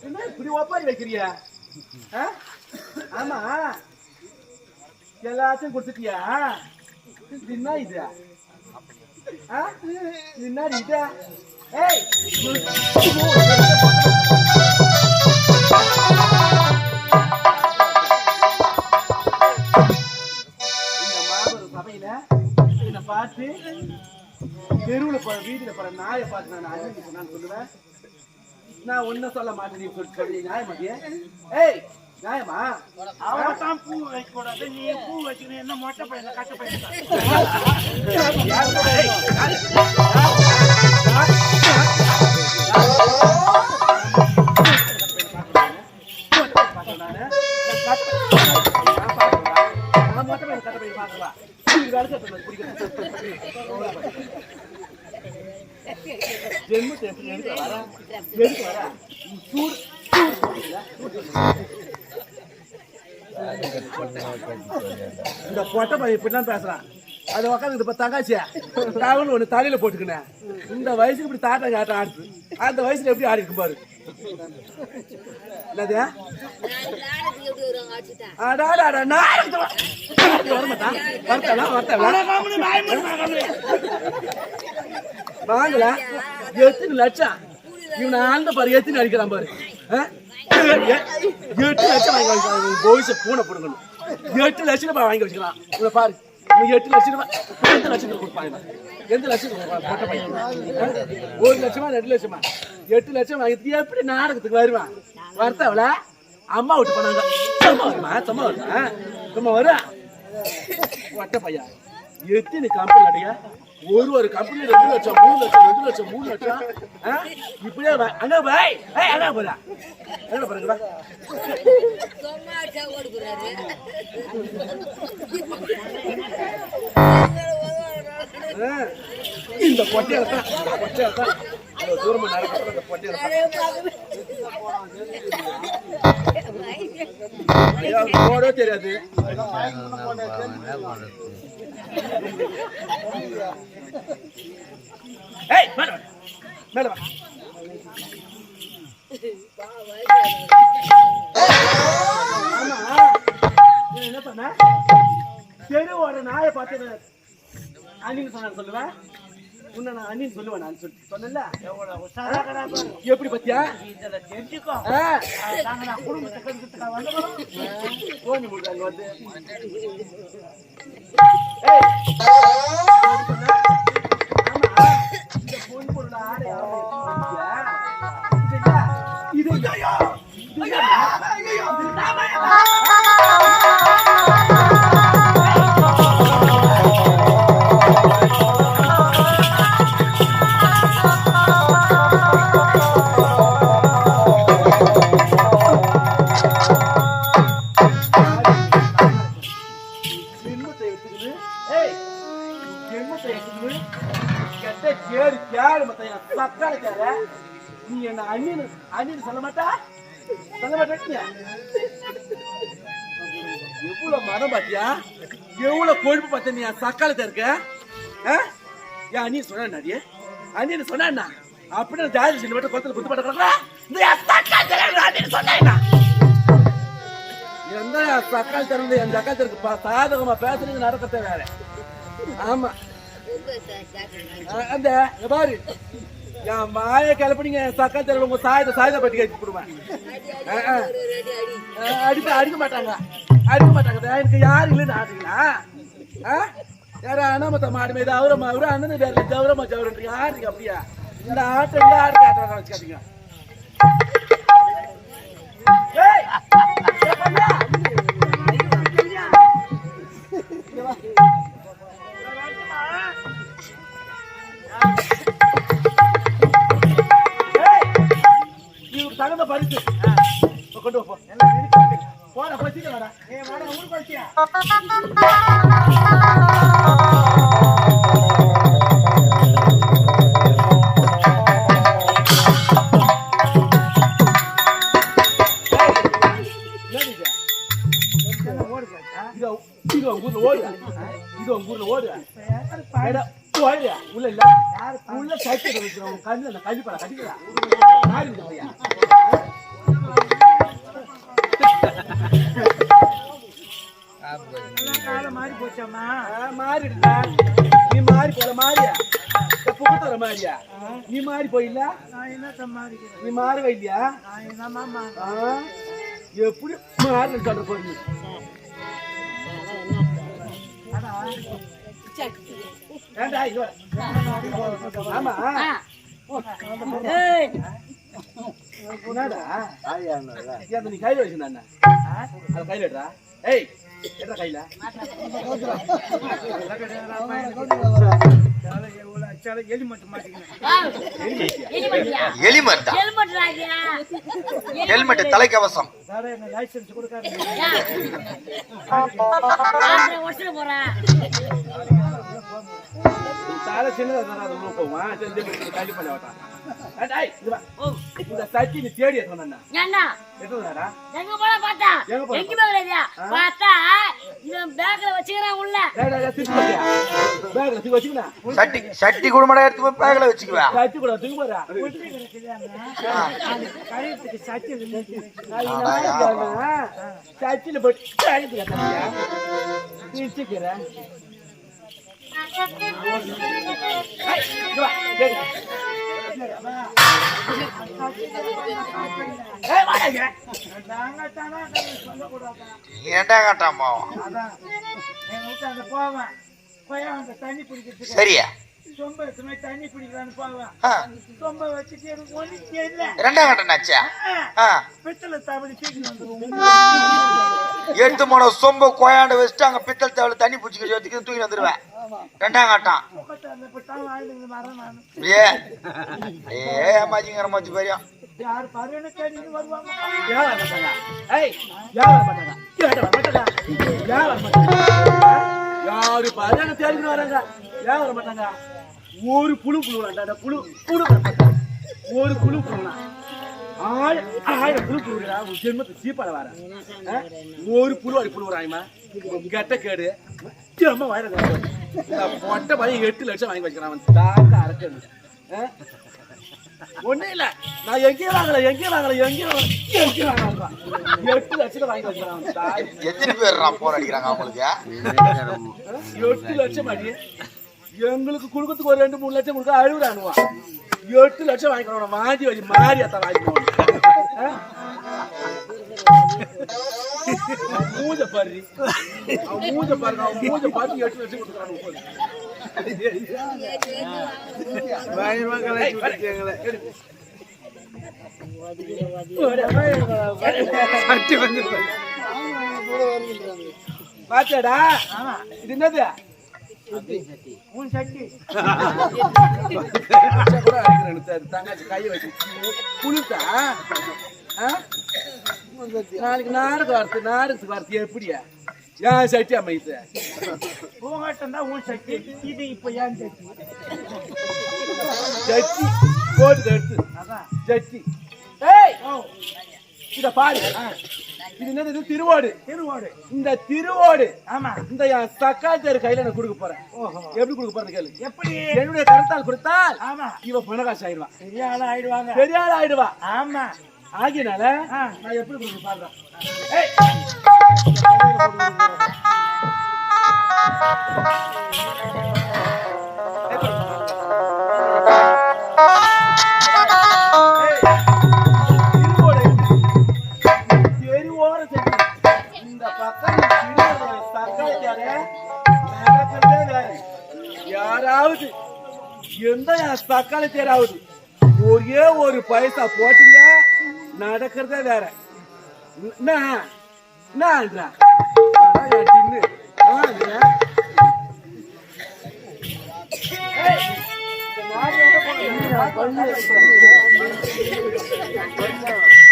என்ன இப்படி ஒப்பாரி வைக்கிறியா? ஆமா எல்லாத்தையும் கொடுத்துட்டியா? என்ன இது? என்னடி இது? ஏய் என்ன பார்த்து தெருவுல போற வீட்டுல போற நாயை பார்த்து நான் சொல்லுவேன். நான் ஒன்னும் சொல்ல மாட்டேன். நீ சொல்லி நியாயமாட்டிய? ஏய் நியாயமா? அவதான் பூ வைக்க கூடாது, நீ பூ வச்சுக்கணும். என்ன மொட்டை பையன் கட்ட பையன் இந்த பொட்டை பையன் இப்படிலாம் பேசுறான். அதை உக்காந்து இப்ப தங்காச்சியா காவல் ஒண்ணு தலையில போட்டுக்கினேன். இந்த வயசுக்கு இப்படி தாட்டம் ஆட்டம் ஆடுது. அந்த வயசுல எப்படி ஆடி இருக்கும் பாரு. என்னது வாங்கல எத்தனை லட்சம் இவன் ஆழ்ந்த பாரு. எத்தனை அடிக்கிறான் பாரு. 8 லட்சம் வாங்கி போய்ஸ பூனை போடுங்கணும். 8 லட்சம் வாங்கி வச்சுக்கலாம். இவனை பாரு 8 லட்சம் ரூபாய். எந்த லட்சத்துக்கு கொடுப்பாங்க? எந்த லட்சத்துக்கு போட்ட பையன்? 1 லட்சமா 2 லட்சமா? 8 லட்சம் வாங்கி எப்படி நாடகத்துக்கு வருவான்? வரத்தவள அம்மா விட்டு போனாங்க. சும்மா வருமா? சும்மா வருமா? சும்மா வரும் ஒட்ட பையன். எத்தனை கம்பெனி அடைய? ஒரு கம்பெனி 2 லட்சம் 3 லட்சம் 2 லட்சம் 3 லட்சம். இப்படியே அண்ணா பாய் அண்ணா போதா என்ன பாருங்க. இந்த பொட்டையத்தான் தூரமா நடக்கிற இந்த பொட்டையில போட தெரியாது. மேல வா. என்ன பண்ண? தெருவோட நாயை பார்த்து அண்ணின்னு சொன்ன சொல்லுவேன். உன்ன நான் அண்ணின்னு சொல்லுவேன். நான் சொன்னேன்ல எப்படி பத்தியா தெரிஞ்சுக்கோ. குடும்பத்தை கெடுக்கிறதுக்காக வந்து ஓனி முடிறாங்க வந்து. இந்த பொன் பொருள் ஆடை இது நீ என்ன அண்ணின்னு சொல்ல மாட்டா? சொல்ல மாட்டேன். எவ்வளவு மரம் பாத்தியா? எவ்வளவு கொழுப்பு பார்த்த? நீ சக்காலத்தை இருக்க. என் அண்ணி சொன்ன அண்ணின்னு சொன்னா அப்படி ஜாதி சின்ன மட்டும் கொத்தல குத்து பாட்ட எந்த சக்கால் திறந்து என் சக்கால் திறக்கு சாதகமா பேசுறது நடக்கத்த வேற. ஆமா அந்த பாரு என் மாய கிளப்பினீங்க சக்கால் திறன் உங்க சாயத்தை பட்டி கழிச்சு போடுவேன். அடிக்க மாட்டாங்க எனக்கு யாரு இல்லைன்னு ஆடுறீங்களா? யாரா அனாமத்த மாடு மீது அவரமா அவரு அண்ணன் பேர்ல ஜவரமா ஜவரன்றீங்க. ஆடுறீங்க அப்படியா? இந்த ஆட்டம் ஆடு காட்டுறாங்க வச்சுக்காதீங்க. தகுந்த பரிசு கொண்டு போ. போன பசிக்க வாடா. ஊருக்கு பசியா? இது உங்க ஊர்ல ஓடு போயிடுயா உள்ள இல்ல உள்ள சைக்கிள் வச்சுருவோம். கண்ணில் கழிப்பா கட்டிக்கலாம். மாறிடுடா நீ மாறி போல மாறியா புகுத்துற மாதிரியா நீ மாறி போயில்ல நான் என்ன மாறிக்கிறேன் நீ மாறவே இல்லையா நான் என்னமா எப்படி மாறி சொல்ற போறீங்க ஏண்டா இது ஆமா நீ கையில வச்சிருந்தா அது கையில எடுறா ஏய் எடுற கையில எலிமட்டு மாட்டிக்கிறேன் ஹெல்மெட் தலைக்கவசம் லைசன்ஸ் கொடுக்காது தலை சின்னதா போவான் காலி பண்ண மாட்டான் இந்த சட்டி நீ தேடி சொன்னா எங்க போல பார்த்தா எங்க பார்த்தா இவன் பேக்ல வச்சுக்கிறான் உள்ள பேக்ல தூக்கி வச்சுக்கனா சட்டி குடும்படா எடுத்து போய் பேக்ல வச்சுக்குவா சட்டி கூட தூக்கி போறா கழுத்துக்கு சட்டி சட்டில போட்டு கழுத்து கட்டியா தீச்சுக்கிறேன் ஏண்டா காட்டாமா சரியா சொம்ப தண்ணி பிடிக்கலான்னு போவேன் சொம்ப வச்சுட்டு எனக்கு ஒண்ணு தெரியல ரெண்டாம் கட்டணாச்சா பித்தளை தவளி தூக்கி எடுத்து போன சொம்ப கோயாண்ட வச்சுட்டு அங்க பித்தல் தவளை தண்ணி பிடிச்சிக்க தூக்கி வந்துருவேன் ரெண்டாம் கட்டம் ஏமாச்சிங்கிற மாச்சு பெரியும் யாரு பாரு வருவாங்க யாரு பாரு தேடி வராங்க ஏன் வர மாட்டாங்க ஒரு புழு புழுவாண்டா புழு புழு ஒரு புழு புழுலாம் ஆயிரம் புழு புழுடா உன் ஜென்மத்தை சீப்பாட வர ஒரு புழுவாடி புழுவுறாய்மா கெட்ட கேடு திரும்ப வயிறு மொட்டை பையன் 8 லட்சம் வாங்கி வைக்கிறான் அவன் தாக்க அரைக்கணும் ஒண்ணு இல்ல நான் எங்கேயும் வாங்கல 8 லட்சத்தை வாங்கி வைக்கிறான் எத்தனை பேர் போர் அடிக்கிறாங்க அவங்களுக்கு 8 லட்சம் அடி எங்களுக்கு குடுக்கத்துக்கு ஒரு 2-3 லட்சம் கொடுக்க அழுகுறானுவா 8 லட்சம் வாங்கிக்கிறோம் வாங்கி வச்சு மாறியாத்தான் வாங்கிக்கிறோம் மூஞ்ச பாரு மூஞ்ச பாருங்க மூஞ்ச பார்த்து 8 லட்சம் கொடுக்குறாங்க பாத்தாடா இது என்னது உன் சட்டி தங்கச்சி கையை வச்சு புழுத்தா நாளைக்கு நாடகத்துக்கு வார்த்தை எப்படியா ஏன் சட்டி அமைத்து பூங்காட்டம் தான் உன் சட்டி இது இப்ப ஏன் சட்டி சட்டி போட்டு எடுத்து அதான் சட்டி இத பாரு இது என்னது திருவோடு இந்த திருவோடு ஆமா இந்த தக்காளி கையில நான் கொடுக்க போறேன் எப்படி கொடுக்க போறது கேளு எப்படி என்னுடைய கருத்தால் கொடுத்தால் ஆமா இவ பணகாசு ஆயிடுவான் பெரிய ஆள் ஆயிடுவா ஆமா ஆகினால நான் எப்படி கொடுக்க பாடுறேன் இந்த பக்கம் யாராவது எந்த தக்காளி தேராவது ஒரே ஒரு பைசா போட்டீங்க நடக்கிறதே வேற என்ன